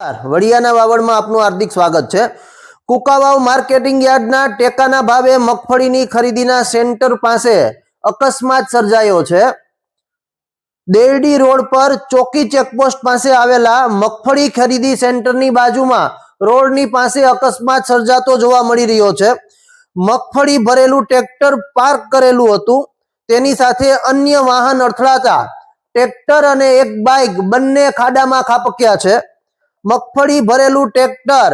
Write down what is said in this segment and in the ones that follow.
વડિયાના વાવડમાં આપનું હાર્દિક સ્વાગત છે। કુકાવાવ માર્કેટિંગ યાર્ડના ટેકાના ભાવે મગફળીની ખરીદીના સેન્ટર પાસે અકસ્માત સર્જાયો છે। દેરડી રોડ પર ચોકી ચેકપોસ્ટ પાસે આવેલા મગફળી ખરીદી સેન્ટરની બાજુમાં રોડની પાસે અકસ્માત સર્જાતો જોવા મળી રહ્યો છે। મગફળી ભરેલું ટ્રેક્ટર પાર્ક કરેલું હતું, તેની સાથે અન્ય વાહન અથડાતા ટ્રેક્ટર અને એક બાઇક બંને ખાડામાં ખાબક્યા છે। મગફળી ભરેલું ટ્રેક્ટર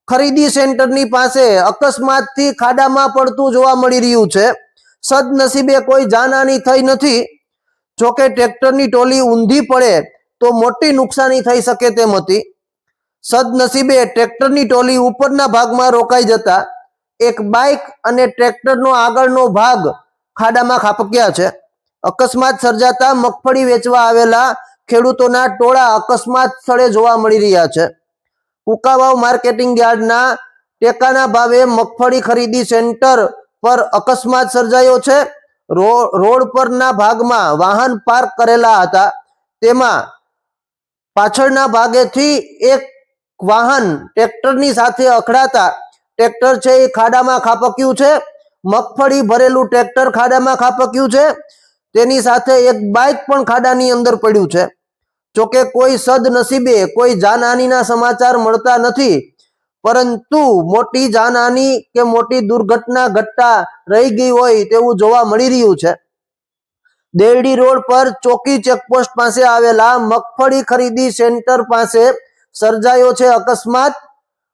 ખરીદી સેન્ટરની પાસે અકસ્માતથી ખાડામાં પડતું જોવા મળી રહ્યું છે। સદનસીબે કોઈ જાનહાની થઈ નથી। જોકે ટ્રેક્ટરની ટોલી ઊંધી પડે તો મોટી નુકસાની થઈ શકે તેમ હતી। સદનસીબે ટ્રેક્ટરની ટોલી ઉપરના ભાગમાં રોકાઈ જતા એક બાઇક અને ટ્રેક્ટરનો આગળનો ભાગ ખાડામાં ખાબક્યા છે। અકસ્માત સર્જાતા મગફળી વેચવા આવેલા ખેડૂતોના ટોળા અકસ્માત સ્થળે જોવા મળી રહ્યા છે। કુકાવાવ માર્કેટિંગ યાર્ડના ટેકાના ભાવે મગફળી ખરીદી સેન્ટર પર અકસ્માત સર્જાયો છે। રોડ પરના ભાગમાં વાહન પાર્ક કરેલા હતા, તેમાં પાછળના ભાગેથી એક વાહન ટ્રેક્ટરની સાથે અથડાતા ટ્રેક્ટર છે એ ખાડામાં ખાબક્યું છે। મગફળી ભરેલું ટ્રેક્ટર ખાડામાં ખાબક્યું છે, તેની સાથે એક બાઇક પણ ખાડાની અંદર પડ્યું છે। જોકે કોઈ સદનસીબે કોઈ જાનહાનિના સમાચાર મળતા નથી, પરંતુ મોટી જાનહાની કે મોટી દુર્ઘટના ઘટતા રહી ગઈ હોય તેવું જોવા મળી રહ્યું છે। દેરડી રોડ પર ચોકી ચેકપોસ્ટ પાસે આવેલા મગફળી ખરીદી સેન્ટર પાસે સર્જાયો છે અકસ્માત।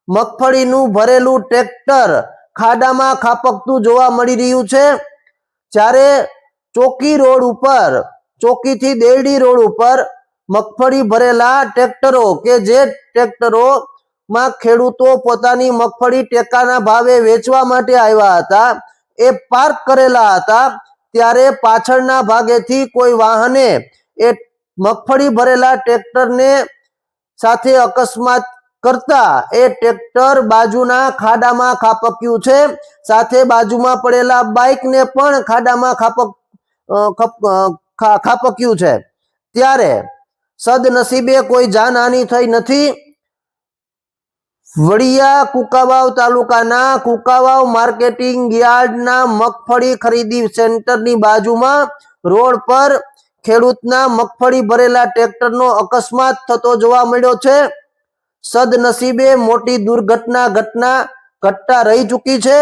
મગફળીનું ભરેલું ટ્રેક્ટર ખાડામાં ખાબકતું જોવા મળી રહ્યું છે, જ્યારે ચોકી રોડ ઉપર, ચોકીથી દેરડી રોડ ઉપર મગફળી ભરેલા ટ્રેક્ટરો કે જે ટ્રેક્ટરોમાં ખેડૂતો પોતાની મગફળી ટેકાના ભાવે વેચવા માટે આવ્યા હતા એ પાર્ક કરેલા હતા, ત્યારે પાછળના ભાગેથી કોઈ વાહને એ મગફળી ભરેલા ટ્રેક્ટરને સાથે અકસ્માત કરતા એ ટ્રેક્ટર બાજુના ખાડામાં ખાબક્યું છે, સાથે બાજુમાં પડેલા બાઇકને પણ ખાડામાં ખાબક્યું છે। ત્યારે સદનસીબે કોઈ જાનહાની થઈ નથી। વડિયા કુકાવાવ તાલુકાના કુકાવાવ માર્કેટિંગ યાર્ડના મગફળી ખરીદી સેન્ટરની બાજુમાં રોડ પર ખેડૂતના મગફળી ભરેલા ટ્રેક્ટરનો અકસ્માત થતો જોવા મળ્યો છે। સદનસીબે મોટી દુર્ઘટના ઘટતા રહી ચૂકી છે।